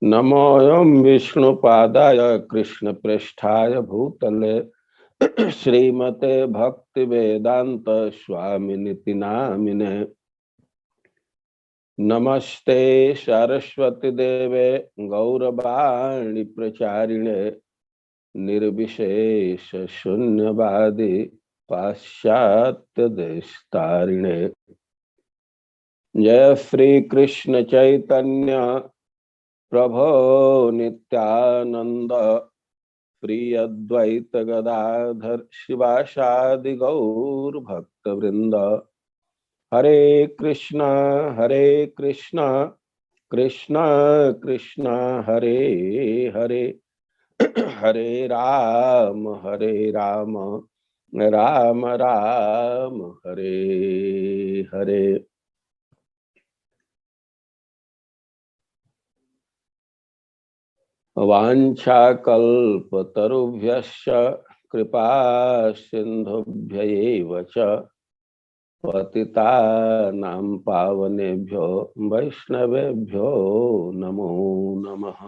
नमोऽयं विष्णुपादाय कृष्णप्रेष्ठाय भूतले श्रीमते भक्तिवेदांत स्वामिनिति नामिने। नमस्ते सरस्वती देवे गौरवाणी प्रचारिणे निर्विशेष शून्यवादी पाश्चात्य देशतारिणे। जय श्री कृष्ण चैतन्य प्रभो नित्यानंद प्रिय अद्वैत गदाधर शिवासादि गौर भक्त वृंद। हरे कृष्णा कृष्णा कृष्णा हरे हरे हरे राम राम राम हरे हरे। वाञ्छाकल्पतरुभ्यश्च कृपा सिन्धुभ्यैव च पतितानां पावनेभ्यो वैष्णवेभ्यो नमो नमः।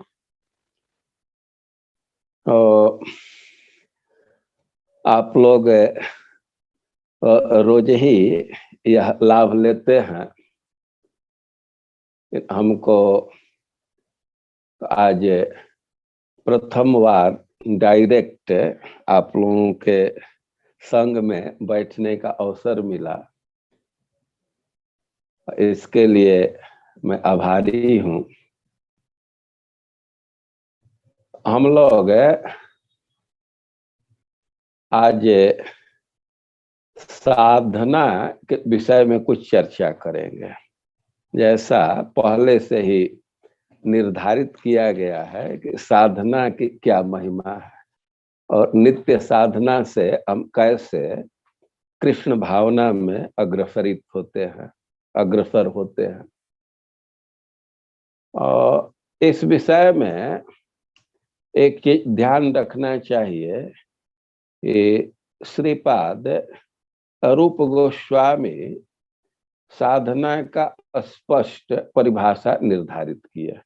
आप लोग रोज ही यह लाभ लेते हैं। हमको आज प्रथम बार डायरेक्ट आप लोगों के संग में बैठने का अवसर मिला। इसके लिए मैं आभारी हूँ। हम लोग आज साधना के विषय में कुछ चर्चा करेंगे। जैसा पहले से ही निर्धारित किया गया है कि साधना की क्या महिमा है और नित्य साधना से हम कैसे कृष्ण भावना में अग्रसर होते हैं। और इस विषय में एक चीज ध्यान रखना चाहिए कि श्रीपाद रूप गोस्वामी साधना का स्पष्ट परिभाषा निर्धारित किया।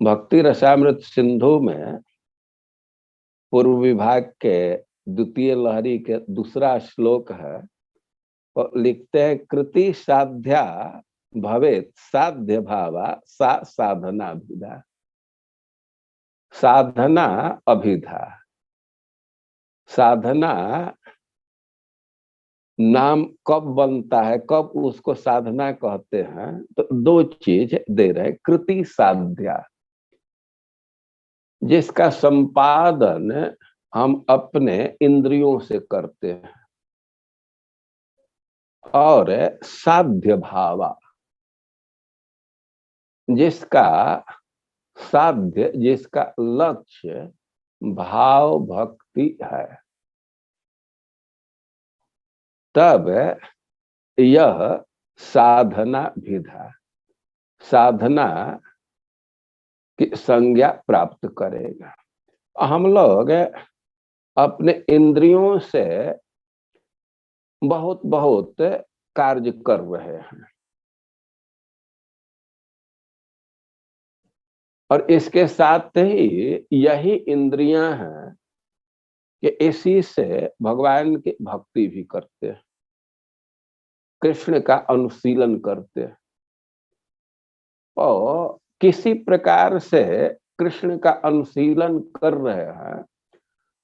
भक्ति रसामृत सिंधु में पूर्व विभाग के द्वितीय लहरी के दूसरा श्लोक है और लिखते हैं कृति साध्या भवेत साध्य भावा सा साधना अभिधा। साधना अभिधा, साधना नाम कब बनता है, कब उसको साधना कहते हैं, तो दो चीज दे रहे। कृति साध्या, जिसका संपादन हम अपने इंद्रियों से करते हैं, और साध्य भावा, जिसका साध्य, जिसका लक्ष्य भाव भक्ति है। तब यह साधना विधा, साधना की संज्ञा प्राप्त करेगा। हम लोग अपने इंद्रियों से बहुत कार्य कर रहे हैं और इसके साथ ही यही इंद्रियां हैं कि इसी से भगवान की भक्ति भी करते हैं, कृष्ण का अनुशीलन करते हैं। और किसी प्रकार से कृष्ण का अनुशीलन कर रहे हैं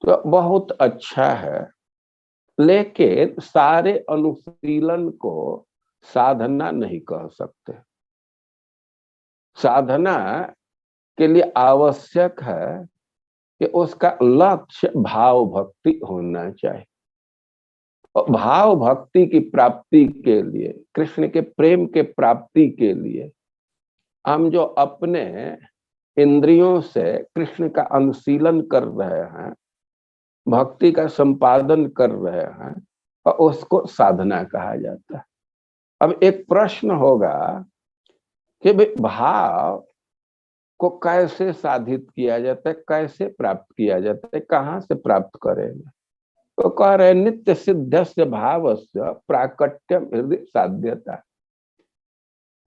तो बहुत अच्छा है, लेकिन सारे अनुशीलन को साधना नहीं कह सकते। साधना के लिए आवश्यक है कि उसका लक्ष्य भाव भक्ति होना चाहिए। और भाव भक्ति की प्राप्ति के लिए, कृष्ण के प्रेम के प्राप्ति के लिए हम जो अपने इंद्रियों से कृष्ण का अनुशीलन कर रहे हैं, भक्ति का संपादन कर रहे हैं, और उसको साधना कहा जाता है। अब एक प्रश्न होगा कि भाव को कैसे साधित किया जाता है, कैसे प्राप्त किया जाता है, कहाँ से प्राप्त करेंगे? तो कह रहे नित्य सिद्धस्य भावस्य प्राकट्यम हृदय साध्यता।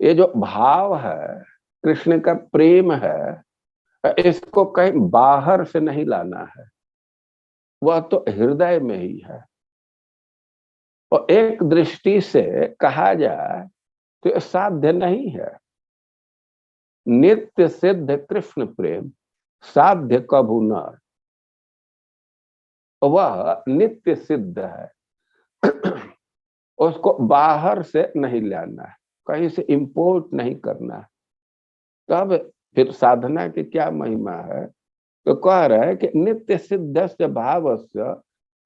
ये जो भाव है कृष्ण का प्रेम है, इसको कहीं बाहर से नहीं लाना है, वह तो हृदय में ही है। और एक दृष्टि से कहा जाए तो यह साध्य नहीं है। नित्य सिद्ध कृष्ण प्रेम साध्य कभू न, वह नित्य सिद्ध है। उसको बाहर से नहीं लाना है, कहीं से इंपोर्ट नहीं करना है। तब फिर साधना की क्या महिमा है? तो कह रहे हैं कि नित्य सिद्धस्य भावस्य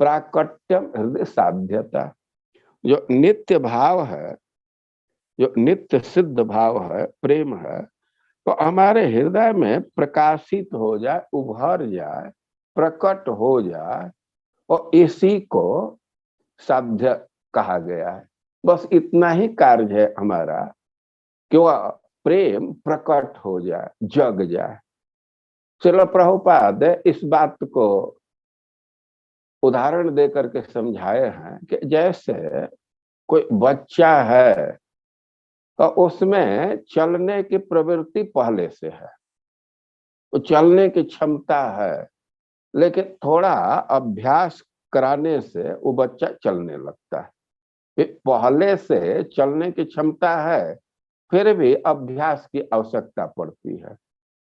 प्राकट्यम हृदय साध्यता। जो नित्य भाव है, जो नित्य सिद्ध भाव है, प्रेम है, तो हमारे हृदय में प्रकाशित हो जाए, उभर जाए, प्रकट हो जाए, और इसी को साध्य कहा गया है। बस इतना ही कार्य है हमारा कि वह प्रेम प्रकट हो जाए, जग जाए। श्रील प्रभुपाद इस बात को उदाहरण दे करके समझाए हैं कि जैसे कोई बच्चा है तो उसमें चलने की प्रवृत्ति पहले से है, वो चलने की क्षमता है, लेकिन थोड़ा अभ्यास कराने से वो बच्चा चलने लगता है। पहले से चलने की क्षमता है, फिर भी अभ्यास की आवश्यकता पड़ती है।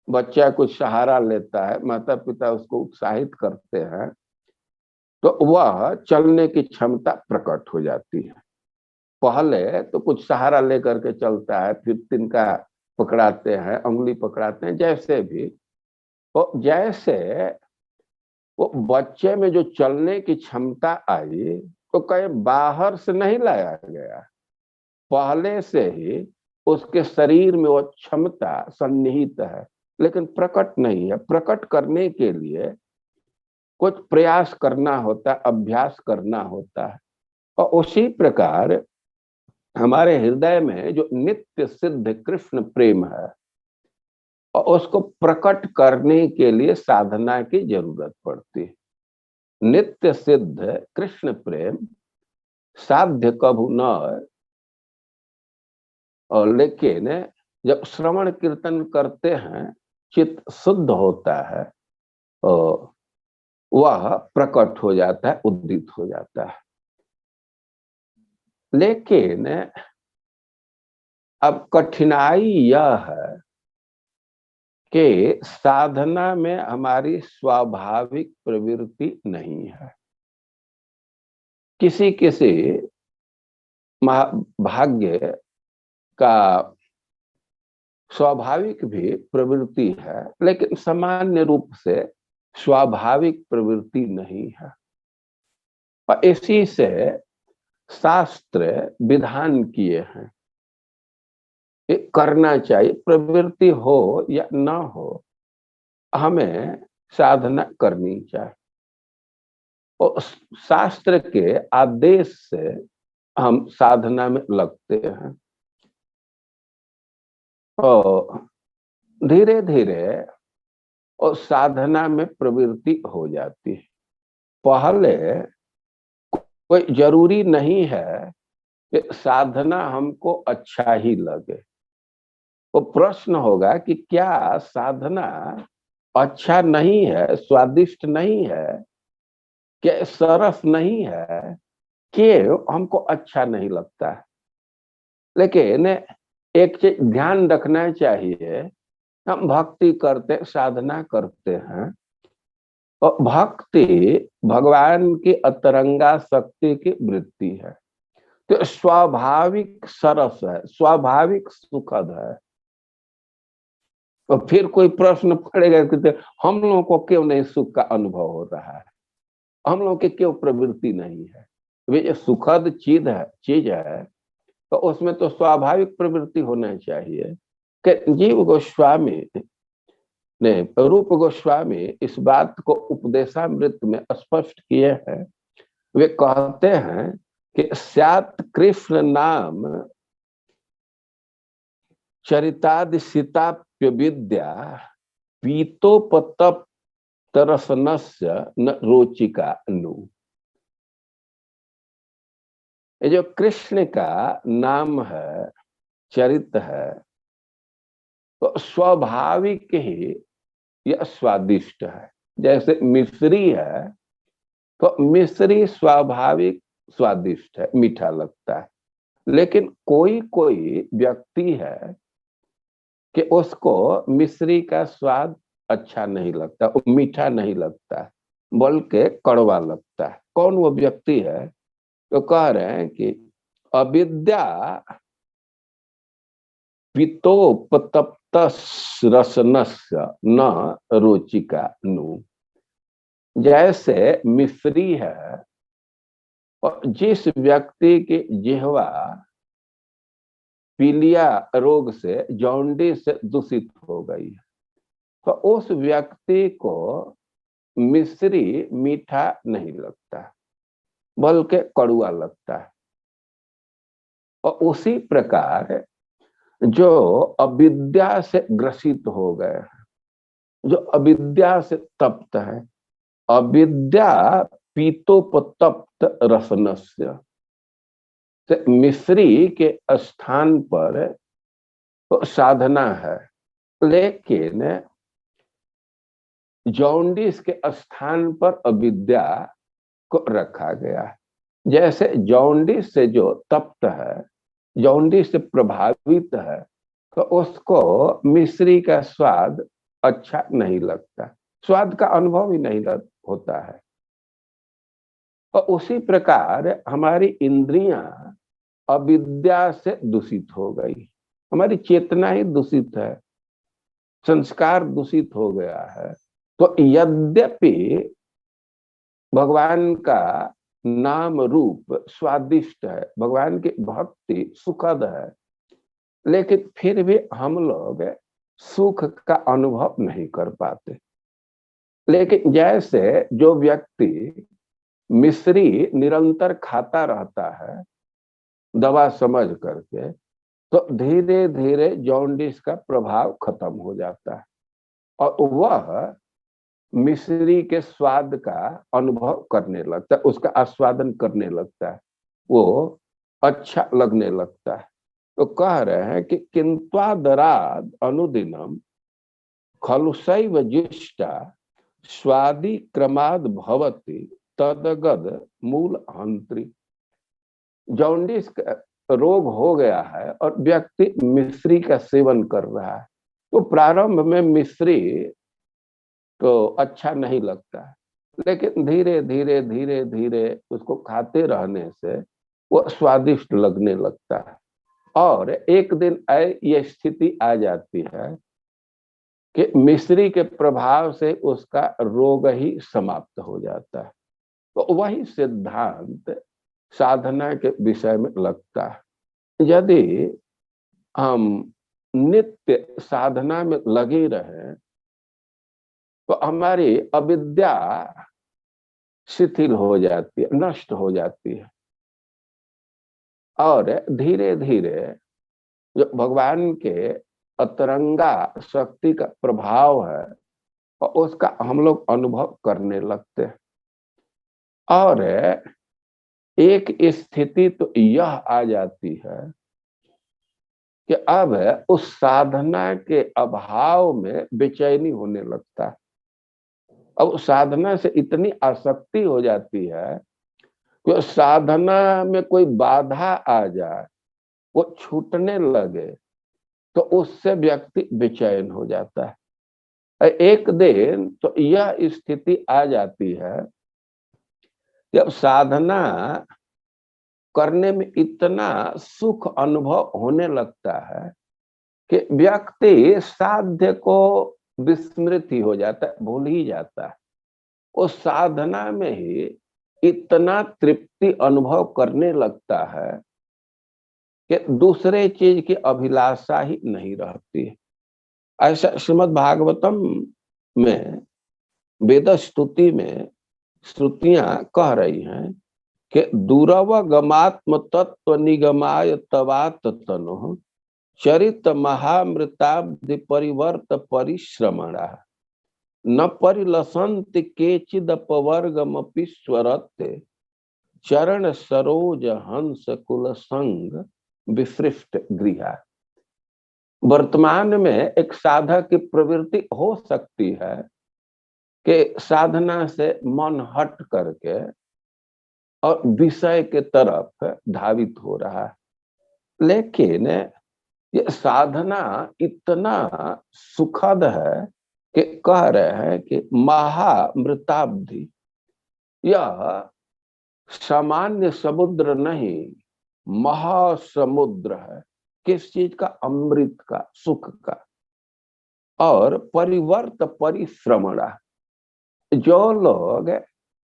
बच्चा कुछ सहारा लेता है, माता पिता उसको उत्साहित करते हैं, तो वह चलने की क्षमता प्रकट हो जाती है। पहले तो कुछ सहारा लेकर के चलता है, फिर तिनका पकड़ाते हैं, उंगली पकड़ाते हैं, जैसे भी। तो जैसे वो बच्चे में जो चलने की क्षमता आई, तो कहीं बाहर से नहीं लाया गया, पहले से ही उसके शरीर में वो क्षमता सन्निहित है, लेकिन प्रकट नहीं है। प्रकट करने के लिए कुछ प्रयास करना होता है, अभ्यास करना होता है। और उसी प्रकार हमारे हृदय में जो नित्य सिद्ध कृष्ण प्रेम है, और उसको प्रकट करने के लिए साधना की जरूरत पड़ती है। नित्य सिद्ध कृष्ण प्रेम साध्य कभू न, और लेकिन जब श्रवण कीर्तन करते हैं, चित्त शुद्ध होता है, और वह प्रकट हो जाता है, उदित हो जाता है। लेकिन अब कठिनाई यह है कि साधना में हमारी स्वाभाविक प्रवृत्ति नहीं है। किसी किसी भाग्य का स्वाभाविक भी प्रवृत्ति है, लेकिन सामान्य रूप से स्वाभाविक प्रवृत्ति नहीं है। और इसी से शास्त्र विधान किए हैं, ये करना चाहिए, प्रवृत्ति हो या ना हो, हमें साधना करनी चाहिए। और शास्त्र के आदेश से हम साधना में लगते हैं, और धीरे धीरे और साधना में प्रवृत्ति हो जाती है। पहले कोई जरूरी नहीं है कि साधना हमको अच्छा ही लगे। वो प्रश्न होगा कि क्या साधना अच्छा नहीं है, स्वादिष्ट नहीं है, क्या सरस नहीं है, कि हमको अच्छा नहीं लगता है। लेकिन एक चीज ध्यान रखना चाहिए, हम भक्ति करते, साधना करते हैं, और भक्ति भगवान की अतरंगा शक्ति की वृत्ति है, तो स्वाभाविक सरस है, स्वाभाविक सुखद है। तो फिर कोई प्रश्न पड़ेगा कि हम लोगों को क्यों नहीं सुख का अनुभव हो रहा है, हम लोगों की क्यों प्रवृत्ति नहीं है? वे जो सुखद चीज है, तो उसमें तो स्वाभाविक प्रवृत्ति होना चाहिए। कि जीव गोस्वामी ने, रूप गोस्वामी इस बात को उपदेशामृत में स्पष्ट किए हैं। वे कहते हैं कि स्यात् कृष्ण नाम चरितादि सीताप्य विद्या पीतोपतप तरसनस्य न रोचिका नु। ये जो कृष्ण का नाम है, चरित है, तो स्वाभाविक ही यह स्वादिष्ट है। जैसे मिश्री है, तो मिश्री स्वाभाविक स्वादिष्ट है, मीठा लगता है। लेकिन कोई कोई व्यक्ति है कि उसको मिश्री का स्वाद अच्छा नहीं लगता, वो मीठा नहीं लगता, बल्कि कड़वा लगता है। कौन वो व्यक्ति है? तो कह रहे हैं कि अविद्या पितोपतप्त रसनस्य न रुचिका नु। जैसे मिश्री है, और जिस व्यक्ति की जिह्वा पीलिया रोग से, जॉन्डिस से दूषित हो गई है, तो उस व्यक्ति को मिश्री मीठा नहीं लगता, बल्कि कड़वा लगता है। और उसी प्रकार जो अविद्या से ग्रसित हो गए हैं, जो अविद्या से तप्त है, अविद्या पीतोपतप्त रसनस्य, मिश्री के स्थान पर तो साधना है, लेकिन जॉन्डिस के स्थान पर अविद्या को रखा गया है। जैसे जॉन्डिस से जो तप्त है, जॉन्डिस से प्रभावित है, तो उसको मिश्री का स्वाद अच्छा नहीं लगता, स्वाद का अनुभव ही नहीं होता है। और उसी प्रकार हमारी इंद्रियां अविद्या से दूषित हो गई, हमारी चेतना ही दूषित है, संस्कार दूषित हो गया है। तो यद्यपि भगवान का नाम रूप स्वादिष्ट है, भगवान की भक्ति सुखद है, लेकिन फिर भी हम लोग सुख का अनुभव नहीं कर पाते। लेकिन जैसे जो व्यक्ति मिश्री निरंतर खाता रहता है दवा समझ करके, तो धीरे धीरे जॉन्डिस का प्रभाव खत्म हो जाता है, और वह मिश्री के स्वाद का अनुभव करने लगता है, उसका आस्वादन करने लगता है, वो अच्छा लगने लगता है। तो कह रहे हैं कि किंत्वादराद अनुदिनम खलुसैव जिष्टा स्वादि क्रमाद भवति तदगद मूल हंत्री। जॉन्डिस का रोग हो गया है और व्यक्ति मिश्री का सेवन कर रहा है, तो प्रारंभ में मिश्री तो अच्छा नहीं लगता है, लेकिन धीरे धीरे धीरे धीरे उसको खाते रहने से वो स्वादिष्ट लगने लगता है। और एक दिन ये स्थिति आ जाती है कि मिश्री के प्रभाव से उसका रोग ही समाप्त हो जाता है। तो वही सिद्धांत साधना के विषय में लगता है। यदि हम नित्य साधना में लगे रहे, तो हमारी अविद्या शिथिल हो जाती है, नष्ट हो जाती है, और धीरे धीरे जो भगवान के अतरंगा शक्ति का प्रभाव है, और उसका हम लोग अनुभव करने लगते हैं। और एक स्थिति तो यह आ जाती है कि अब उस साधना के अभाव में बेचैनी होने लगता है। अब साधना से इतनी आसक्ति हो जाती है कि साधना में कोई बाधा आ जाए, वो छूटने लगे, तो उससे व्यक्ति बेचैन हो जाता है। एक दिन तो यह स्थिति आ जाती है कि अब साधना करने में इतना सुख अनुभव होने लगता है कि व्यक्ति साध्य को विस्मृत ही हो जाता है, भूल ही जाता है। उस साधना में ही इतना तृप्ति अनुभव करने लगता है कि दूसरे चीज की अभिलाषा ही नहीं रहती है। ऐसा श्रीमद् भागवतम में वेद स्तुति में श्रुतियां कह रही हैं कि दूरवगमात्म तत्व निगमाय तवात तनु चरित महामृताब्धि परिवर्त परिश्रमणा न परिलसंति केचिदपवर्गमपि स्वरते चरण सरोज हंस कुल संग विसृष्ट गृहा। वर्तमान में एक साधक की प्रवृत्ति हो सकती है कि साधना से मन हट करके और विषय के तरफ धावित हो रहा है। लेकिन ये साधना इतना सुखद है कि कह रहे हैं कि महामृताब्धि, यह सामान्य समुद्र नहीं, महासमुद्र है। किस चीज का? अमृत का, सुख का। और परिवर्त परिश्रमणा, जो लोग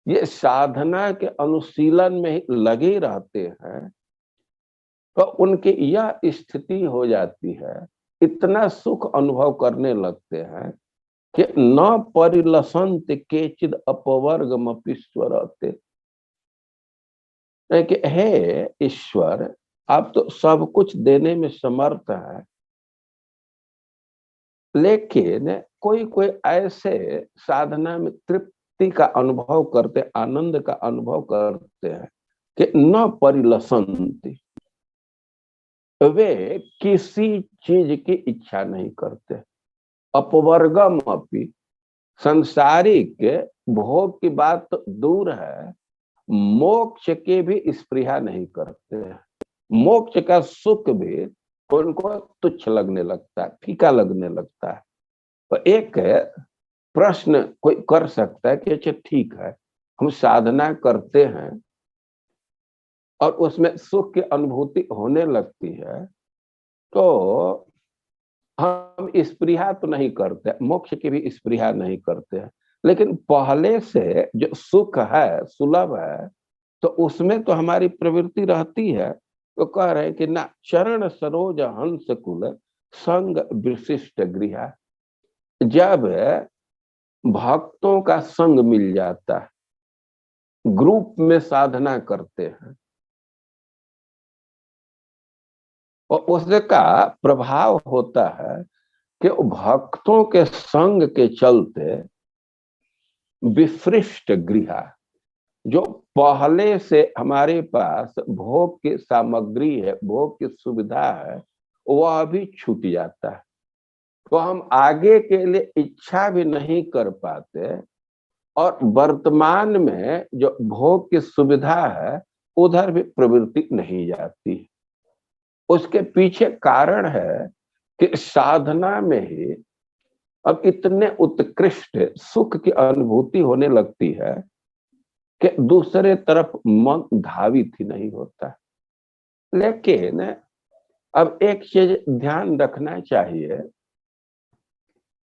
ये साधना के अनुशीलन में ही लगे रहते हैं तो उनकी यह स्थिति हो जाती है, इतना सुख अनुभव करने लगते हैं कि न परिलसंत केचिद अपवर्गमपीश्वरते, कि हे ईश्वर, आप तो सब कुछ देने में समर्थ है, लेकिन कोई कोई ऐसे साधना में तृप्ति का अनुभव करते, आनंद का अनुभव करते हैं कि न परिलसंति, वे किसी चीज की इच्छा नहीं करते। अपवर्गम अपि, संसारिक भोग की बात तो दूर है, मोक्ष के भी स्पृहा नहीं करते हैं। मोक्ष का सुख भी उनको तुच्छ लगने लगता है, फीका लगने लगता है। तो एक प्रश्न कोई कर सकता है कि अच्छा ठीक है, हम साधना करते हैं और उसमें सुख की अनुभूति होने लगती है, तो हम स्पृहा तो नहीं करते, मोक्ष की भी स्पृहा नहीं करते हैं, लेकिन पहले से जो सुख है, सुलभ है, तो उसमें तो हमारी प्रवृत्ति रहती है। तो कह रहे हैं कि ना, चरण सरोज हंस कुल संग विशिष्ट गृह, जब भक्तों का संग मिल जाता है, ग्रुप में साधना करते हैं, और उसका प्रभाव होता है कि भक्तों के संग के चलते विशिष्ट गृह, जो पहले से हमारे पास भोग की सामग्री है, भोग की सुविधा है, वह भी छूट जाता है। तो हम आगे के लिए इच्छा भी नहीं कर पाते, और वर्तमान में जो भोग की सुविधा है उधर भी प्रवृत्ति नहीं जाती। उसके पीछे कारण है कि साधना में ही अब इतने उत्कृष्ट सुख की अनुभूति होने लगती है कि दूसरे तरफ मन धावित ही नहीं होता। लेकिन अब एक चीज ध्यान रखना चाहिए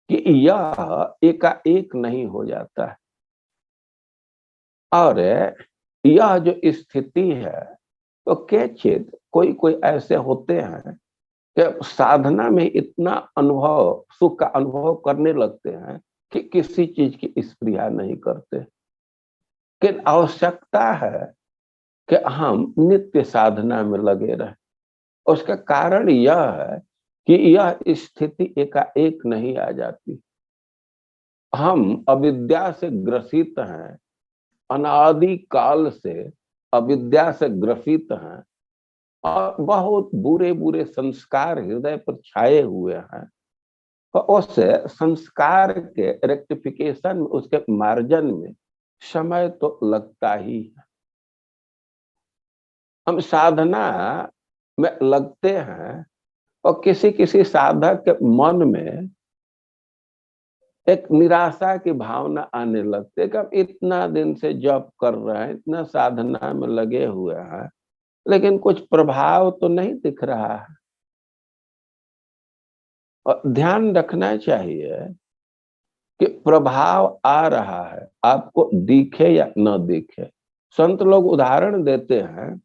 कि यह एकाएक नहीं हो जाता है, और यह जो स्थिति है तो केचित कोई कोई ऐसे होते हैं कि साधना में इतना अनुभव, सुख का अनुभव करने लगते हैं कि किसी चीज की स्पृहा नहीं करते। लेकिन आवश्यकता है कि हम नित्य साधना में लगे रहें। उसका कारण यह है कि यह स्थिति एकाएक नहीं आ जाती। हम अविद्या से ग्रसित हैं, अनादि काल से अविद्या से ग्रसित हैं, और बहुत बुरे बुरे संस्कार हृदय पर छाए हुए हैं। तो उस संस्कार के रेक्टिफिकेशन में, उसके मार्जन में समय तो लगता ही है। हम साधना में लगते हैं और किसी किसी साधक के मन में एक निराशा की भावना आने लगती है कि हम इतना दिन से जप कर रहे हैं, इतना साधना में लगे हुए हैं, लेकिन कुछ प्रभाव तो नहीं दिख रहा है। और ध्यान रखना चाहिए कि प्रभाव आ रहा है, आपको दिखे या न दिखे। संत लोग उदाहरण देते हैं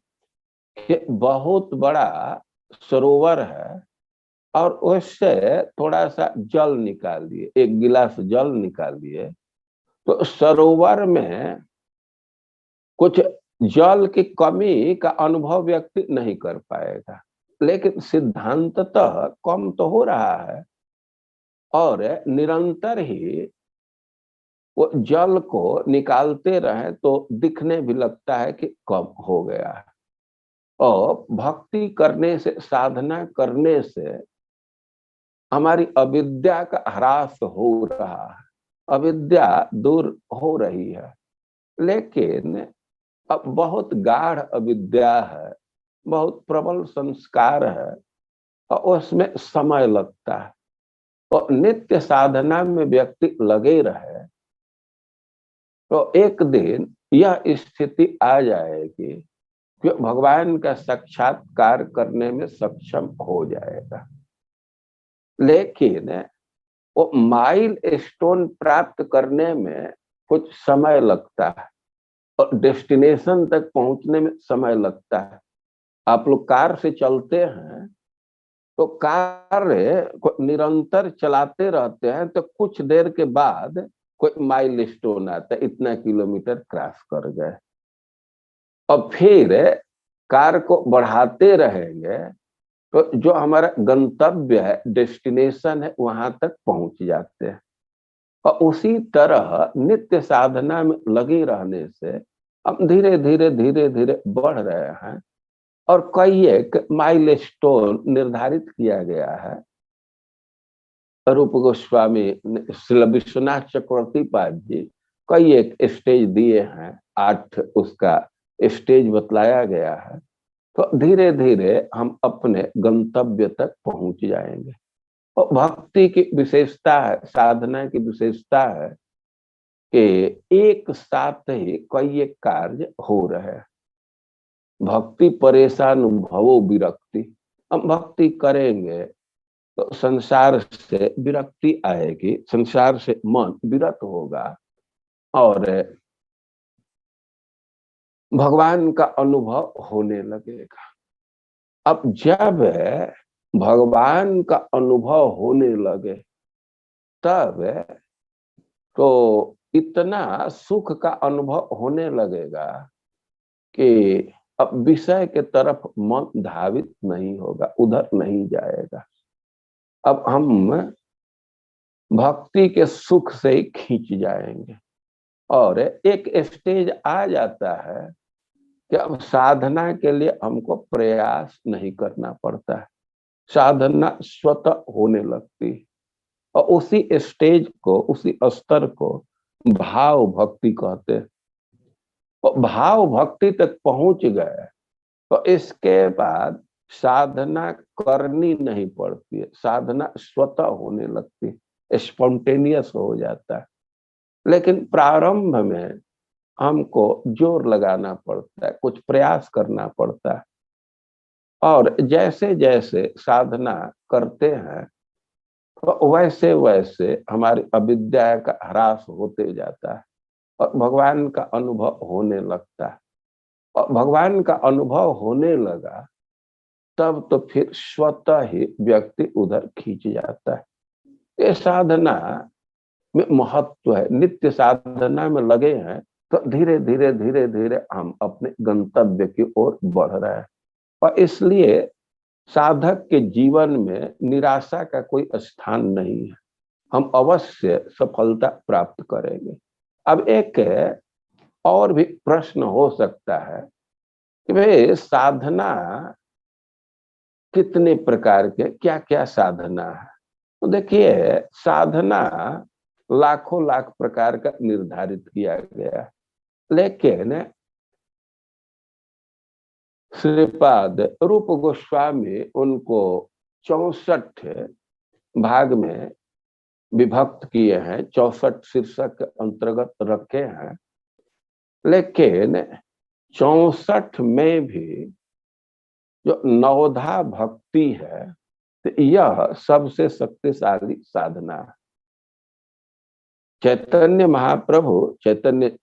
कि बहुत बड़ा सरोवर है और उससे थोड़ा सा जल निकाल दिए, एक गिलास जल निकाल दिए, तो सरोवर में कुछ जल की कमी का अनुभव व्यक्ति नहीं कर पाएगा, लेकिन सिद्धांततः कम तो हो रहा है, और निरंतर ही वो जल को निकालते रहे तो दिखने भी लगता है कि कम हो गया है। और भक्ति करने से, साधना करने से हमारी अविद्या का ह्रास हो रहा है, अविद्या दूर हो रही है। लेकिन अब बहुत गाढ़ अविद्या है, बहुत प्रबल संस्कार है, और उसमें समय लगता है। और नित्य साधना में व्यक्ति लगे रहे तो एक दिन यह स्थिति आ जाएगी कि भगवान का साक्षात्कार करने में सक्षम हो जाएगा। लेकिन वो माइल स्टोन प्राप्त करने में कुछ समय लगता है और डेस्टिनेशन तक पहुंचने में समय लगता है। आप लोग कार से चलते हैं तो कार को निरंतर चलाते रहते हैं तो कुछ देर के बाद कोई माइल स्टोन आता है, इतना किलोमीटर क्रॉस कर गए। और फिर कार को बढ़ाते रहेंगे तो जो हमारा गंतव्य है, डेस्टिनेशन है, वहां तक पहुंच जाते हैं। और उसी तरह नित्य साधना में लगे रहने से हम धीरे धीरे धीरे धीरे बढ़ रहे हैं। और कई एक माइलस्टोन निर्धारित किया गया है। रूप गोस्वामी श्री विश्वनाथ चक्रवर्ती पाद जी कई एक स्टेज दिए हैं, 8 उसका स्टेज बतलाया गया है। तो धीरे धीरे हम अपने गंतव्य तक पहुंच जाएंगे। और भक्ति की विशेषता है, साधना की विशेषता है कि एक साथ ही कई एक कार्य हो रहे हैं। भक्ति परेशान भवो विरक्ति, हम भक्ति करेंगे तो संसार से विरक्ति आएगी, संसार से मन विरत होगा और भगवान का अनुभव होने लगेगा। अब जब भगवान का अनुभव होने लगे तब तो इतना सुख का अनुभव होने लगेगा कि अब विषय के तरफ मन धावित नहीं होगा, उधर नहीं जाएगा। अब हम भक्ति के सुख से ही खींच जाएंगे। और एक स्टेज आ जाता है कि अब साधना के लिए हमको प्रयास नहीं करना पड़ता है, साधना स्वतः होने लगती है। और उसी स्टेज को, उसी स्तर को भाव भक्ति कहते हैं। और भाव भक्ति तक पहुंच गए तो इसके बाद साधना करनी नहीं पड़ती है, साधना स्वतः होने लगती है, स्पॉन्टेनियस हो जाता है। लेकिन प्रारंभ में हमको जोर लगाना पड़ता है, कुछ प्रयास करना पड़ता है। और जैसे जैसे साधना करते हैं तो वैसे वैसे हमारी अविद्या का ह्रास होते जाता है और भगवान का अनुभव होने लगता है। और भगवान का अनुभव होने लगा तब तो फिर स्वतः ही व्यक्ति उधर खींच जाता है। ये साधना में महत्व है। नित्य साधना में लगे हैं तो धीरे धीरे धीरे धीरे हम अपने गंतव्य की ओर बढ़ रहे हैं। और इसलिए साधक के जीवन में निराशा का कोई स्थान नहीं है, हम अवश्य सफलता प्राप्त करेंगे। अब एक और भी प्रश्न हो सकता है कि भाई साधना कितने प्रकार के, क्या क्या साधना है? तो देखिए, साधना लाखों लाख प्रकार का निर्धारित किया गया है। लेकिन श्रीपाद रूप गोस्वामी उनको 64 भाग में विभक्त किए हैं, 64 शीर्षक के अंतर्गत रखे हैं। लेकिन 64 में भी जो नवधा भक्ति है तो यह सबसे शक्तिशाली साधना है। चैतन्य महाप्रभु चैतन्य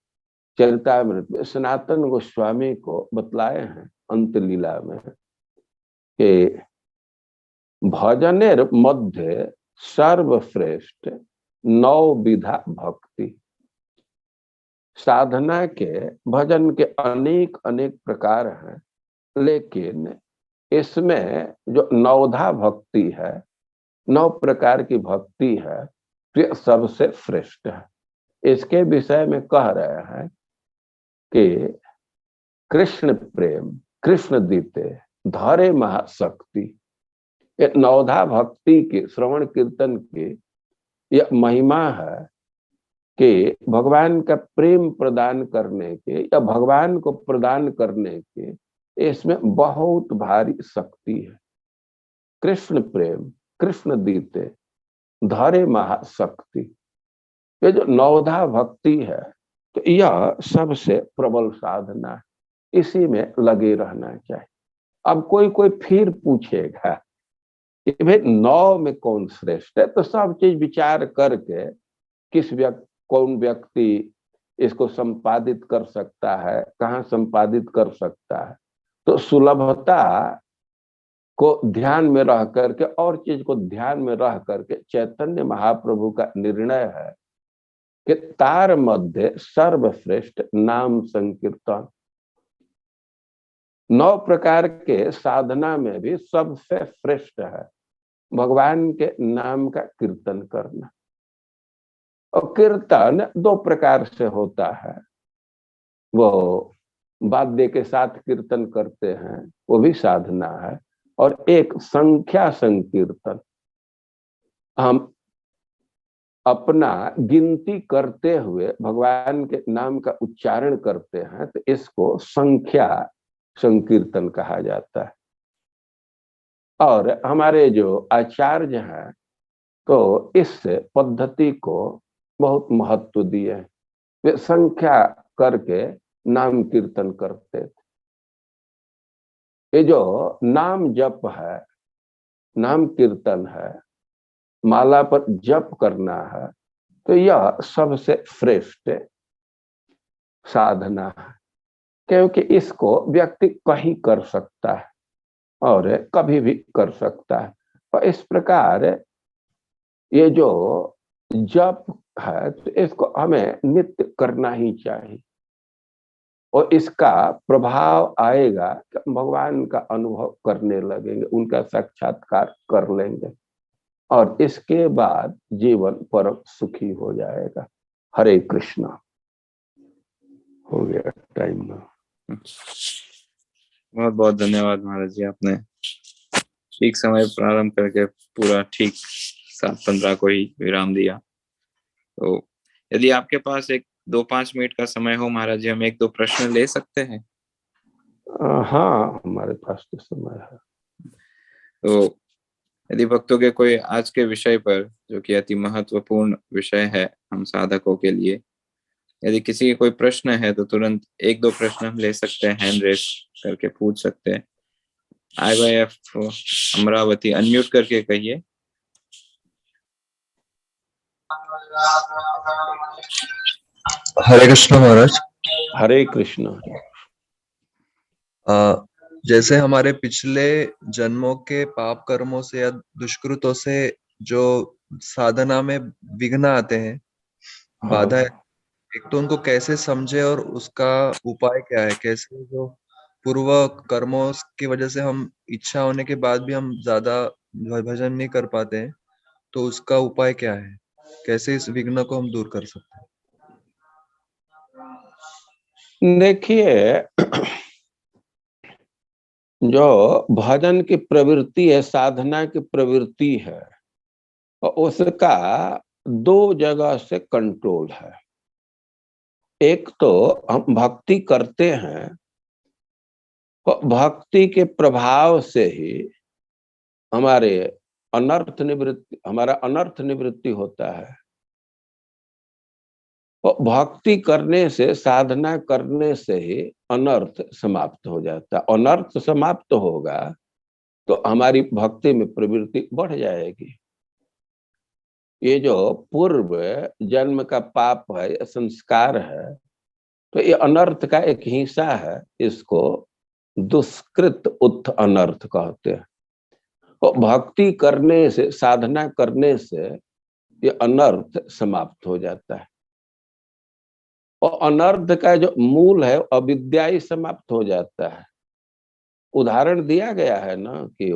चरितामृत में सनातन गोस्वामी को बतलाए हैं अंत लीला में कि भजनेर मध्य सर्वश्रेष्ठ 9 विधा भक्ति। साधना के, भजन के अनेक अनेक प्रकार हैं, लेकिन इसमें जो नवधा भक्ति है, 9 प्रकार की भक्ति है, ये सबसे श्रेष्ठ है। इसके विषय में कह रहे हैं कि कृष्ण प्रेम कृष्ण दीते धरे महाशक्ति। ये नवधा भक्ति की, श्रवण कीर्तन की यह महिमा है कि भगवान का प्रेम प्रदान करने के या भगवान को प्रदान करने के इसमें बहुत भारी शक्ति है। कृष्ण प्रेम, कृष्ण दीते धरे महाशक्ति, ये जो नवधा भक्ति है तो यह सबसे प्रबल साधना है, इसी में लगे रहना चाहिए। अब कोई कोई फिर पूछेगा कि भाई नौ में कौन श्रेष्ठ है, तो सब चीज विचार करके कौन व्यक्ति इसको संपादित कर सकता है, कहाँ संपादित कर सकता है, तो सुलभता को ध्यान में रह करके और चीज को ध्यान में रह करके चैतन्य महाप्रभु का निर्णय है कि तार मध्य सर्वश्रेष्ठ नाम संकीर्तन। 9 प्रकार के साधना में भी सबसे श्रेष्ठ है भगवान के नाम का कीर्तन करना। और कीर्तन 2 प्रकार से होता है, वो वाद्य के साथ कीर्तन करते हैं, वो भी साधना है, और एक संख्या संकीर्तन, हम अपना गिनती करते हुए भगवान के नाम का उच्चारण करते हैं, तो इसको संख्या संकीर्तन कहा जाता है। और हमारे जो आचार्य हैं तो इस पद्धति को बहुत महत्व दिए, वे संख्या करके नाम कीर्तन करते थे। ये जो नाम जप है, नाम कीर्तन है, माला पर जप करना है, तो यह सबसे श्रेष्ठ साधना है, क्योंकि इसको व्यक्ति कहीं कर सकता है और कभी भी कर सकता है। और इस प्रकार ये जो जप है तो इसको हमें नित्य करना ही चाहिए, और इसका प्रभाव आएगा कि भगवान का अनुभव करने लगेंगे, उनका साक्षात्कार कर लेंगे, और इसके बाद जीवन परम सुखी हो जाएगा। हरे कृष्णा। हो गया टाइम ना। बहुत बहुत धन्यवाद महाराज जी, आपने ठीक समय प्रारंभ करके पूरा ठीक 7:15 को ही विराम दिया। तो यदि आपके पास 2-5 मिनट का समय हो महाराज जी, हम 1-2 प्रश्न ले सकते हैं? हाँ, हमारे पास तो समय है। तो यदि भक्तों के कोई आज के विषय पर, जो कि अति महत्वपूर्ण विषय है हम साधकों के लिए, यदि किसी के कोई प्रश्न है तो तुरंत 1-2 प्रश्न हम ले सकते हैं, हैंड रेस करके पूछ सकते हैं। IYF अमरावती अनम्यूट करके कहिए। हरे कृष्ण महाराज। हरे कृष्ण। जैसे हमारे पिछले जन्मों के पाप कर्मों से या दुष्कृतों से जो साधना में विघ्न आते हैं, बाधा है, एक तो उनको कैसे समझे और उसका उपाय क्या है? कैसे जो पूर्व कर्मों की वजह से हम इच्छा होने के बाद भी हम ज्यादा भजन नहीं कर पाते हैं, तो उसका उपाय क्या है? कैसे इस विघ्न को हम दूर कर सकते हैं? देखिए, जो भजन की प्रवृत्ति है, साधना की प्रवृत्ति है, उसका 2 जगह से कंट्रोल है। एक तो हम भक्ति करते हैं, तो भक्ति के प्रभाव से ही हमारा अनर्थ निवृत्ति होता है। तो भक्ति करने से, साधना करने से ही अनर्थ समाप्त हो जाता है। अनर्थ समाप्त होगा तो हमारी भक्ति में प्रवृत्ति बढ़ जाएगी। ये जो पूर्व जन्म का पाप है, संस्कार है, तो ये अनर्थ का एक हिस्सा है, इसको दुष्कृत उत्थ अनर्थ कहते हैं। तो भक्ति करने से, साधना करने से ये अनर्थ समाप्त हो जाता है, और अनर्थ का जो मूल है अविद्या ही समाप्त हो जाता है। उदाहरण दिया गया है ना कि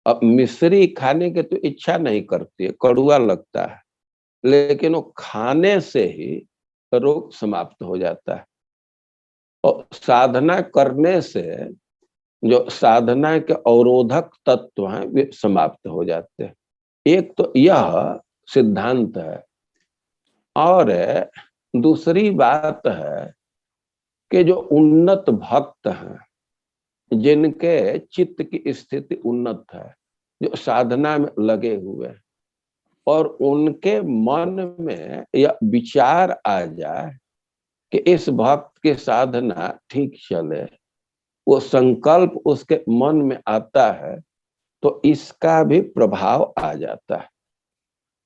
अब मिश्री खाने की तो इच्छा नहीं करती है, कड़ुआ लगता है, लेकिन वो खाने से ही रोग समाप्त हो जाता है। और साधना करने से जो साधना के अवरोधक तत्व हैं वे समाप्त हो जाते हैं। एक तो यह सिद्धांत है, और दूसरी बात है कि जो उन्नत भक्त हैं, जिनके चित्त की स्थिति उन्नत है, जो साधना में लगे हुए हैं, और उनके मन में यह विचार आ जाए कि इस भक्त की साधना ठीक चले, वो संकल्प उसके मन में आता है, तो इसका भी प्रभाव आ जाता है।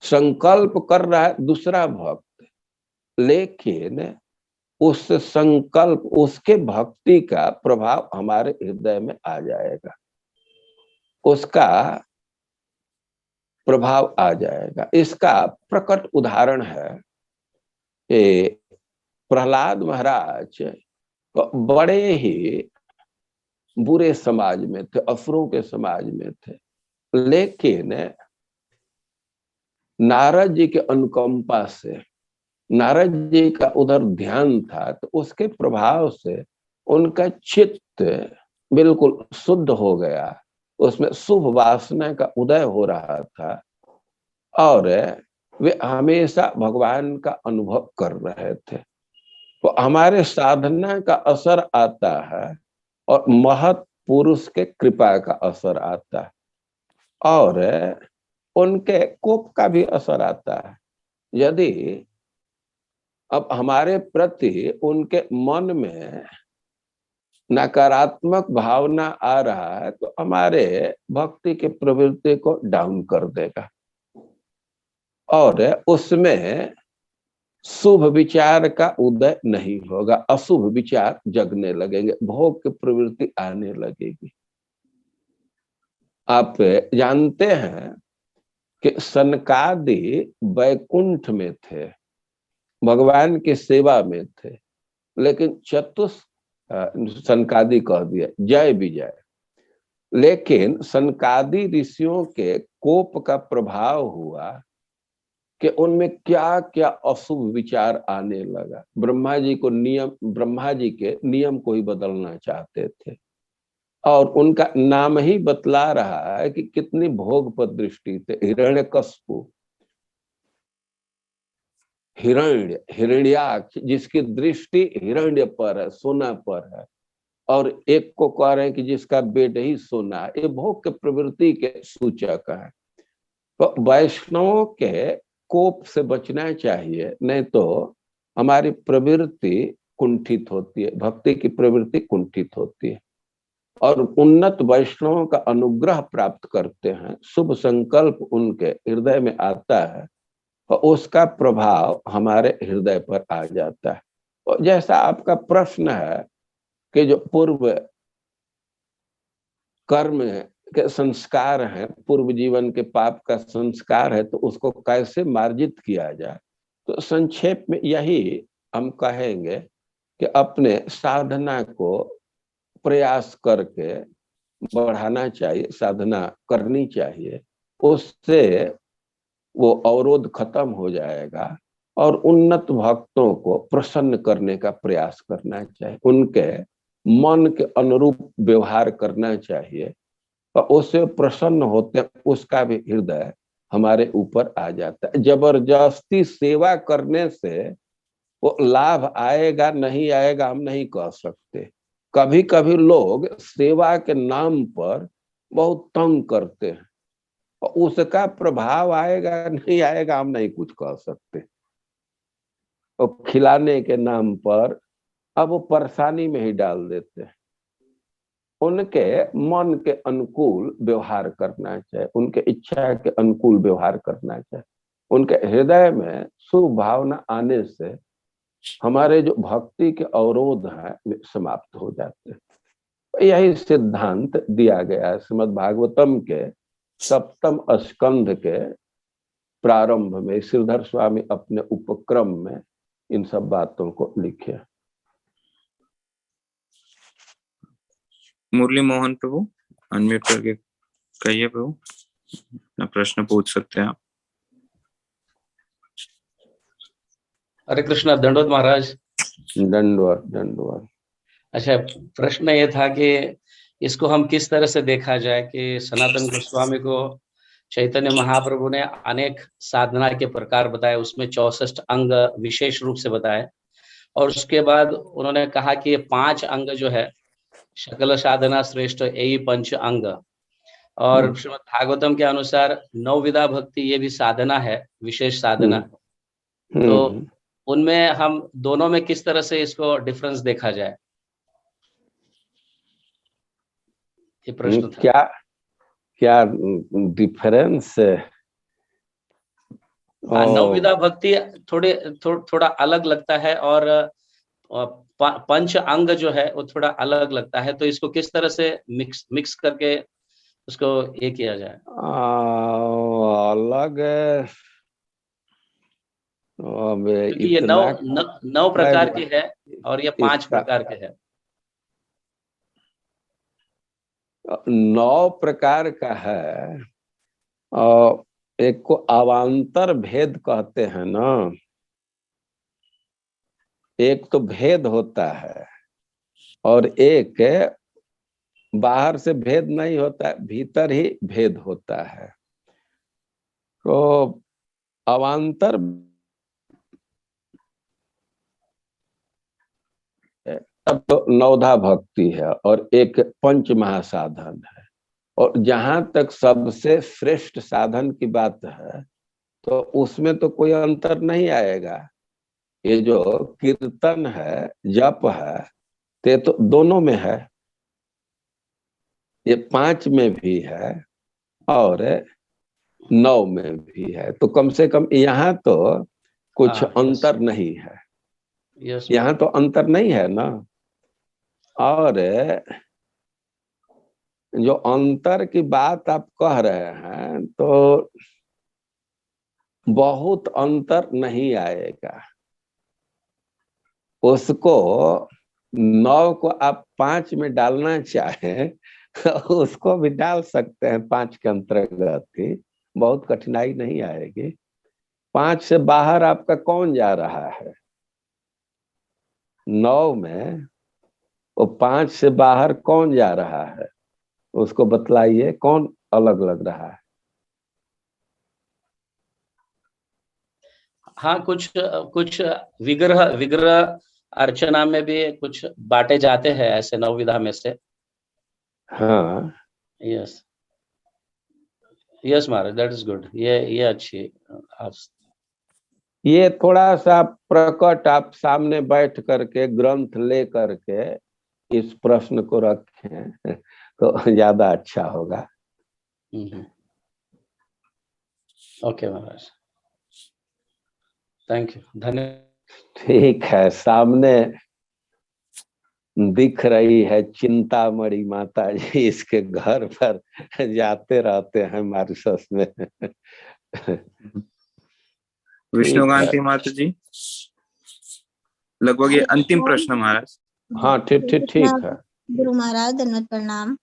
संकल्प कर रहा है दूसरा भक्त, लेकिन उस संकल्प, उसके भक्ति का प्रभाव हमारे हृदय में आ जाएगा, उसका प्रभाव आ जाएगा। इसका प्रकट उदाहरण है कि प्रहलाद महाराज बड़े ही बुरे समाज में थे, असुरों के समाज में थे, लेकिन नारद जी के अनुकंपा से, नारद जी का उधर ध्यान था, तो उसके प्रभाव से उनका चित्त बिल्कुल शुद्ध हो गया, उसमें शुभ वासना का उदय हो रहा था, और वे हमेशा भगवान का अनुभव कर रहे थे। तो हमारे साधना का असर आता है, और महत पुरुष के कृपा का असर आता है, और उनके कोप का भी असर आता है। यदि अब हमारे प्रति उनके मन में नकारात्मक भावना आ रहा है, तो हमारे भक्ति के प्रवृत्ति को डाउन कर देगा, और उसमें शुभ विचार का उदय नहीं होगा, अशुभ विचार जगने लगेंगे, भोग की प्रवृत्ति आने लगेगी। आप जानते हैं कि सनकादि वैकुंठ में थे, भगवान की सेवा में थे, लेकिन सनकादि कह दिया, जय विजय, लेकिन सनकादि ऋषियों के कोप का प्रभाव हुआ कि उनमें क्या क्या अशुभ विचार आने लगा। ब्रह्मा जी के नियम को ही बदलना चाहते थे, और उनका नाम ही बतला रहा है कि कितनी भोग पर दृष्टि थे। हिरण्यकश्यप, हिरण्याक्ष, जिसकी दृष्टि हिरण्य पर है, सोना पर है, और एक को कह रहे हैं कि जिसका बेट ही सोना है। ये भोग के प्रवृत्ति के सूचक है। तो वैष्णवों के कोप से बचना चाहिए, नहीं तो हमारी प्रवृत्ति कुंठित होती है, भक्ति की प्रवृत्ति कुंठित होती है, और उन्नत वैष्णवों का अनुग्रह प्राप्त करते हैं, शुभ संकल्प उनके हृदय में आता है, और उसका प्रभाव हमारे हृदय पर आ जाता है। और जैसा आपका प्रश्न है कि जो पूर्व कर्म के संस्कार हैं, पूर्व जीवन के पाप का संस्कार है, तो उसको कैसे मार्जित किया जाए, तो संक्षेप में यही हम कहेंगे कि अपने साधना को प्रयास करके बढ़ाना चाहिए, साधना करनी चाहिए, उससे वो अवरोध खत्म हो जाएगा, और उन्नत भक्तों को प्रसन्न करने का प्रयास करना चाहिए, उनके मन के अनुरूप व्यवहार करना चाहिए, और उससे प्रसन्न होते हैं, उसका भी हृदय हमारे ऊपर आ जाता है। जबरदस्ती सेवा करने से वो लाभ आएगा नहीं आएगा हम नहीं कह सकते। कभी कभी लोग सेवा के नाम पर बहुत तंग करते हैं, और उसका प्रभाव आएगा नहीं आएगा हम नहीं कुछ कह सकते। और खिलाने के नाम पर अब वो परेशानी में ही डाल देते हैं। उनके मन के अनुकूल व्यवहार करना चाहिए, उनके इच्छा के अनुकूल व्यवहार करना चाहिए। उनके हृदय में शुभ भावना आने से हमारे जो भक्ति के अवरोध हैं वे समाप्त हो जाते हैं। यही सिद्धांत दिया गया है श्रीमद् भागवतम के 7वें स्कंध के प्रारंभ में। श्रीधर स्वामी अपने उपक्रम में इन सब बातों को लिखे। मुरली मोहन प्रभु, अनम्यूट करके कहिए प्रभु, अपना प्रश्न पूछ सकते हैं आप। हरे कृष्णा, दंडवत महाराज। दंडवत दंडवत। अच्छा, प्रश्न ये था कि इसको हम किस तरह से देखा जाए कि सनातन गोस्वामी को चैतन्य महाप्रभु ने अनेक साधना के प्रकार बताए, उसमें 64 अंग विशेष रूप से बताए, और उसके बाद उन्होंने कहा कि ये 5 अंग जो है सकल साधना श्रेष्ठ यही पंच अंग, और श्रीमद् भागवतम के अनुसार 9 विधा भक्ति ये भी साधना है, विशेष साधना। तो उनमें हम दोनों में किस तरह से इसको डिफरेंस देखा जाए, ये प्रश्न था। क्या क्या डिफरेंस? हाँ, 9 विधा भक्ति थोड़ा अलग लगता है, और पंच अंग जो है वो थोड़ा अलग लगता है, तो इसको किस तरह से मिक्स करके उसको ये किया जाए? अलग क्योंकि ये 9 प्रकार की है और ये 5 प्रकार के है। 9 प्रकार का है, और एक को अवान्तर भेद कहते हैं ना। एक तो भेद होता है, और एक बाहर से भेद नहीं होता है, भीतर ही भेद होता है। तो अवान्तर तब तो 9धा भक्ति है, और एक पंच महासाधन है। और जहां तक सबसे श्रेष्ठ साधन की बात है, तो उसमें तो कोई अंतर नहीं आएगा। ये जो कीर्तन है, जप है, ते तो दोनों में है। ये 5 में भी है और 9 में भी है, तो कम से कम यहाँ तो कुछ अंतर नहीं है। यहाँ तो अंतर नहीं है ना। और जो अंतर की बात आप कह रहे हैं, तो बहुत अंतर नहीं आएगा। उसको 9 को आप 5 में डालना चाहें उसको भी डाल सकते हैं 5 के अंतर्गत ही, बहुत कठिनाई नहीं आएगी। 5 से बाहर आपका कौन जा रहा है? 9 में वो 5 से बाहर कौन जा रहा है, उसको बतलाइए, कौन अलग लग रहा है? हाँ, कुछ विग्रह अर्चना में भी कुछ बांटे जाते हैं ऐसे 9 विधा में से। हाँ, yes yes Maharaj, that is good. ये अच्छी आप ये थोड़ा सा प्रकट आप सामने बैठ करके ग्रंथ ले करके इस प्रश्न को रखें तो ज्यादा अच्छा होगा। ओके महाराज, थैंक यू, धन्यवाद। ठीक है, सामने दिख रही है चिंतामणि माता जी, इसके घर पर जाते रहते हैं मॉरिशस में। विष्णुकांति माता जी, लगभग ये अंतिम प्रश्न महाराज। हाँ, ठीक है। गुरु महाराज धन्यवाद, प्रणाम।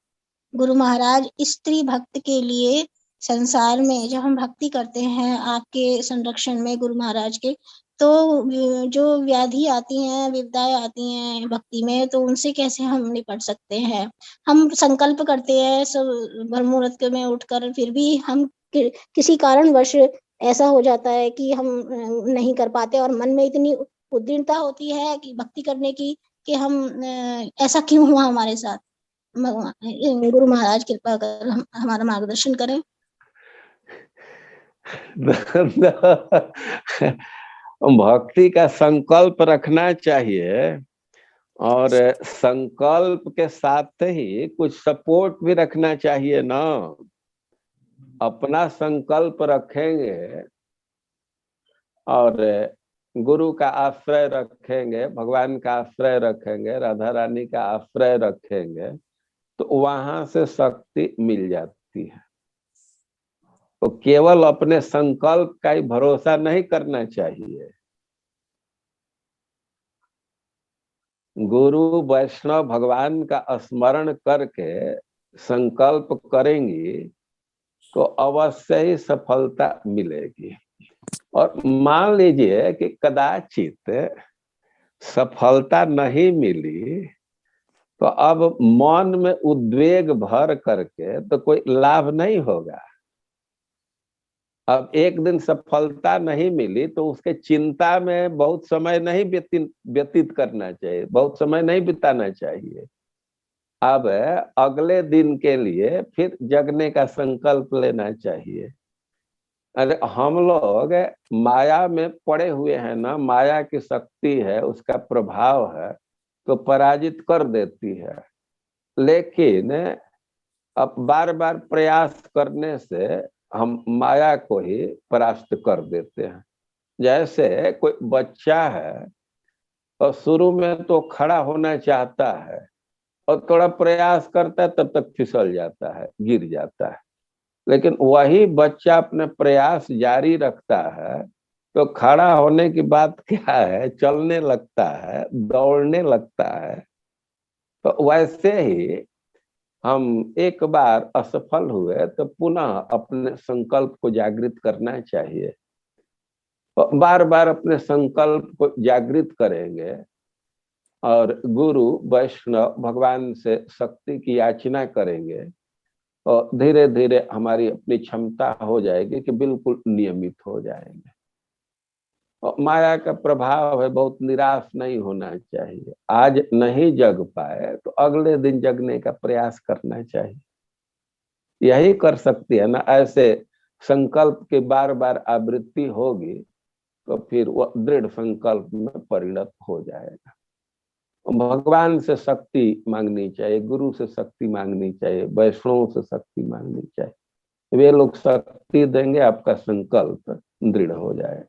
गुरु महाराज, स्त्री भक्त के लिए संसार में जब हम भक्ति करते हैं आपके संरक्षण में गुरु महाराज के, तो जो व्याधि आती हैं, विपदाएं आती हैं भक्ति में, तो उनसे कैसे हम निपट सकते हैं? हम संकल्प करते हैं सब ब्रह्ममुहूर्त में उठकर, फिर भी हम किसी कारणवश ऐसा हो जाता है कि हम नहीं कर पाते, और मन में इतनी उद्दीनता होती है कि भक्ति करने की कि हम ऐसा क्यों हुआ हमारे साथ? गुरु महाराज कृपा कर हमारा मार्गदर्शन करें। भक्ति का संकल्प रखना चाहिए, और संकल्प के साथ ही कुछ सपोर्ट भी रखना चाहिए ना। अपना संकल्प रखेंगे और गुरु का आश्रय रखेंगे, भगवान का आश्रय रखेंगे, राधा रानी का आश्रय रखेंगे, तो वहां से शक्ति मिल जाती है। तो केवल अपने संकल्प का ही भरोसा नहीं करना चाहिए। गुरु वैष्णव भगवान का स्मरण करके संकल्प करेंगी तो अवश्य ही सफलता मिलेगी। और मान लीजिए कि कदाचित सफलता नहीं मिली, तो अब मन में उद्वेग भर करके तो कोई लाभ नहीं होगा। अब एक दिन सफलता नहीं मिली तो उसके चिंता में बहुत समय नहीं व्यतीत करना चाहिए, बहुत समय नहीं बिताना चाहिए। अब अगले दिन के लिए फिर जगने का संकल्प लेना चाहिए। अरे हम लोग माया में पड़े हुए हैं ना, माया की शक्ति है, उसका प्रभाव है तो पराजित कर देती है। लेकिन अब बार बार प्रयास करने से हम माया को ही परास्त कर देते हैं। जैसे कोई बच्चा है और शुरू में तो खड़ा होना चाहता है और थोड़ा प्रयास करता है, तब तक फिसल जाता है, गिर जाता है। लेकिन वही बच्चा अपने प्रयास जारी रखता है तो खड़ा होने की बात क्या है, चलने लगता है, दौड़ने लगता है। तो वैसे ही हम एक बार असफल हुए तो पुनः अपने संकल्प को जागृत करना चाहिए। तो बार बार अपने संकल्प को जागृत करेंगे और गुरु वैष्णव भगवान से शक्ति की याचना करेंगे और धीरे धीरे हमारी अपनी क्षमता हो जाएगी कि बिल्कुल नियमित हो जाएंगे। और माया का प्रभाव है, बहुत निराश नहीं होना चाहिए। आज नहीं जग पाए तो अगले दिन जगने का प्रयास करना चाहिए। यही कर सकती है ना। ऐसे संकल्प की बार बार आवृत्ति होगी तो फिर वो दृढ़ संकल्प में परिणत हो जाएगा। भगवान से शक्ति मांगनी चाहिए, गुरु से शक्ति मांगनी चाहिए, वैष्णव से शक्ति मांगनी चाहिए। वे लोग शक्ति देंगे, आपका संकल्प दृढ़ हो जाएगा।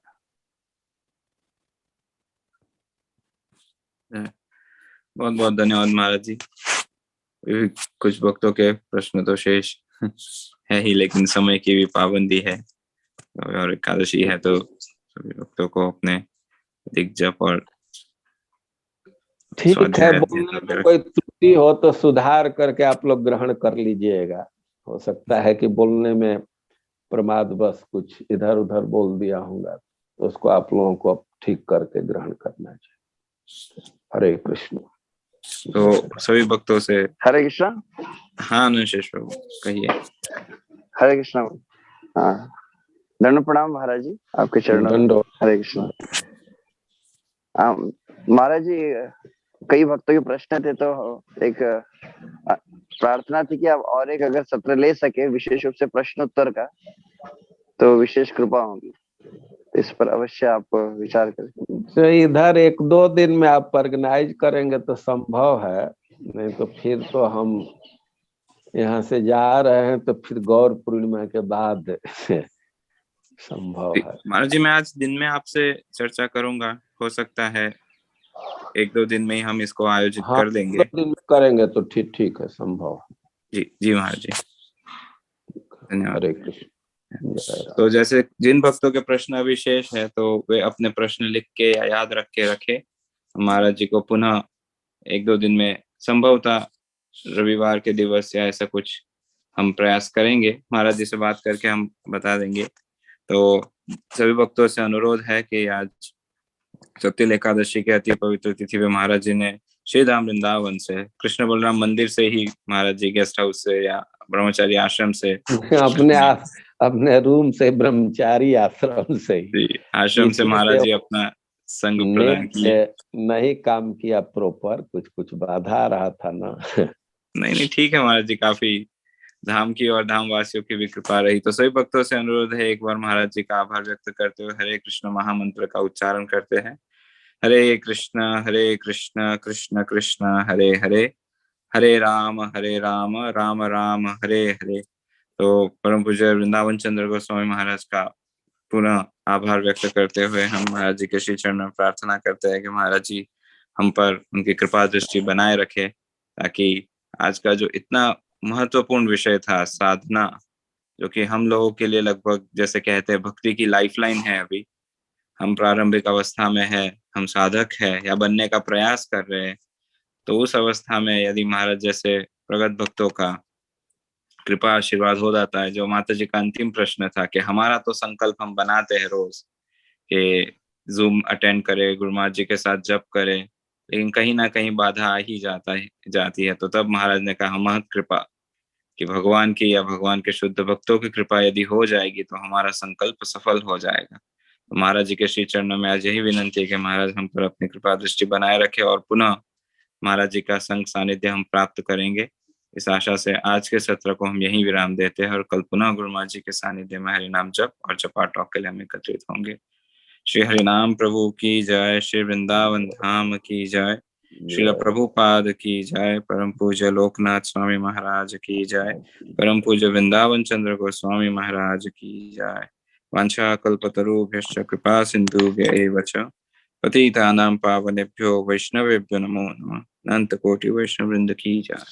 बहुत बहुत धन्यवाद महाराज जी। कुछ भक्तों के प्रश्न तो शेष है ही, लेकिन समय की भी पाबंदी है और एकादशी है तो सभी भक्तों को अपने अधिक जप और ठीक है, बोलने में कोई त्रुटि हो तो सुधार करके आप लोग ग्रहण कर लीजिएगा। हो सकता है कि बोलने में प्रमाद बस कुछ इधर उधर बोल दिया होगा, तो उसको आप लोगों को ठीक करके ग्रहण करना चाहिए। हरे कृष्ण। तो सभी भक्तों से हरे कृष्णा। हाँ अनुशेष प्रभु कहिए। हरे कृष्णा। हाँ, दंड प्रणाम महाराज जी, आपके चरणों में। हरे कृष्णा। महाराज जी, कई भक्तों के प्रश्न थे तो एक प्रार्थना थी कि आप और एक अगर सत्र ले सके विशेष रूप से प्रश्नोत्तर का, तो विशेष कृपा होगी। इस पर अवश्य आप विचार करें। तो इधर 1-2 दिन में आप ऑर्गेनाइज करेंगे तो संभव है, नहीं तो फिर तो हम यहाँ से जा रहे हैं तो फिर गौर पूर्णिमा के बाद संभव है। महाराज जी, मैं आज दिन में आपसे चर्चा करूंगा, हो सकता है 1-2 दिन में ही हम इसको आयोजित कर देंगे। 2 दिन में करेंगे तो ठीक है, संभव। जी जी महाराज जी, धन्यवाद। हरे कृष्ण। तो जैसे जिन भक्तों के प्रश्न अभी शेष है तो वे अपने प्रश्न लिख के या याद रख के रखे। महाराज जी को पुनः 1-2 दिन में संभवतः रविवार के दिवस या ऐसा कुछ हम प्रयास करेंगे। महाराज जी से बात करके हम बता देंगे। तो सभी भक्तों से अनुरोध है कि आज सत्य एकादशी के अति पवित्र तिथि में महाराज जी ने श्री धाम वृंदावन से, कृष्ण बलराम मंदिर से ही, महाराज जी गेस्ट हाउस से या ब्रह्मचारी आश्रम से, अपने रूम से, ब्रह्मचारी आश्रम से ही, आश्रम से महाराज जी अपना संग प्रदान किए। नहीं काम किया प्रॉपर, कुछ बाधा आ रहा था ना। नहीं ठीक है महाराज जी, काफी धाम की और धाम वासियों की भी कृपा रही। तो सभी भक्तों से अनुरोध है, एक बार महाराज जी का आभार व्यक्त करते हुए हरे कृष्ण महामंत्र का उच्चारण करते हैं। हरे कृष्ण कृष्ण कृष्ण हरे हरे, हरे राम राम राम हरे हरे। तो परम पूज्य वृंदावन चंद्र गोस्वामी महाराज का पुनः आभार व्यक्त करते हुए हम महाराज जी के श्री चरण में प्रार्थना करते हैं कि महाराज जी हम पर उनकी कृपा दृष्टि बनाए रखे, ताकि आज का जो इतना महत्वपूर्ण विषय था साधना, जो कि हम लोगों के लिए लगभग जैसे कहते हैं भक्ति की लाइफलाइन है, अभी हम प्रारंभिक अवस्था में है, हम साधक है या बनने का प्रयास कर रहे हैं, तो उस अवस्था में यदि महाराज जैसे प्रगत भक्तों का कृपा आशीर्वाद हो जाता है। जो माता जी का अंतिम प्रश्न था कि हमारा तो संकल्प हम बनाते हैं रोज कि जूम अटेंड करें, गुरु महाराज जी के साथ जप करें, लेकिन कहीं ना कहीं बाधा आ ही जाती है। तो तब महाराज ने कहा महत कृपा, कि भगवान की या भगवान के शुद्ध भक्तों की कृपा यदि हो जाएगी तो हमारा संकल्प सफल हो जाएगा। तो महाराज जी के श्री चरणों में आज यही विनंती है कि महाराज हम पर अपनी कृपा दृष्टि बनाए रखे और पुनः महाराज जी का संग सानिध्य हम प्राप्त करेंगे। इस आशा से आज के सत्र को हम यहीं विराम देते हैं और कल पुनः गुरु महाराज जी के सानिध्य में हरि नाम जप और जपा टॉक के लिए हम एकत्रित होंगे। श्री हरिनाम प्रभु की जय, श्री वृंदावन धाम की जय, श्रील प्रभुपाद की जय, परम पूज्य लोकनाथ स्वामी महाराज की जय, परम पूज्य वृंदावन चंद्र गोस्वामी महाराज की जय। वांछा कल्पतरुभ्यश्च कृपा सिन्धुभ्यैव च पतितानां पावनेभ्यो वैष्णवेभ्यो नमो नमः। अनंत कोटि वैष्णव वृंद की जय।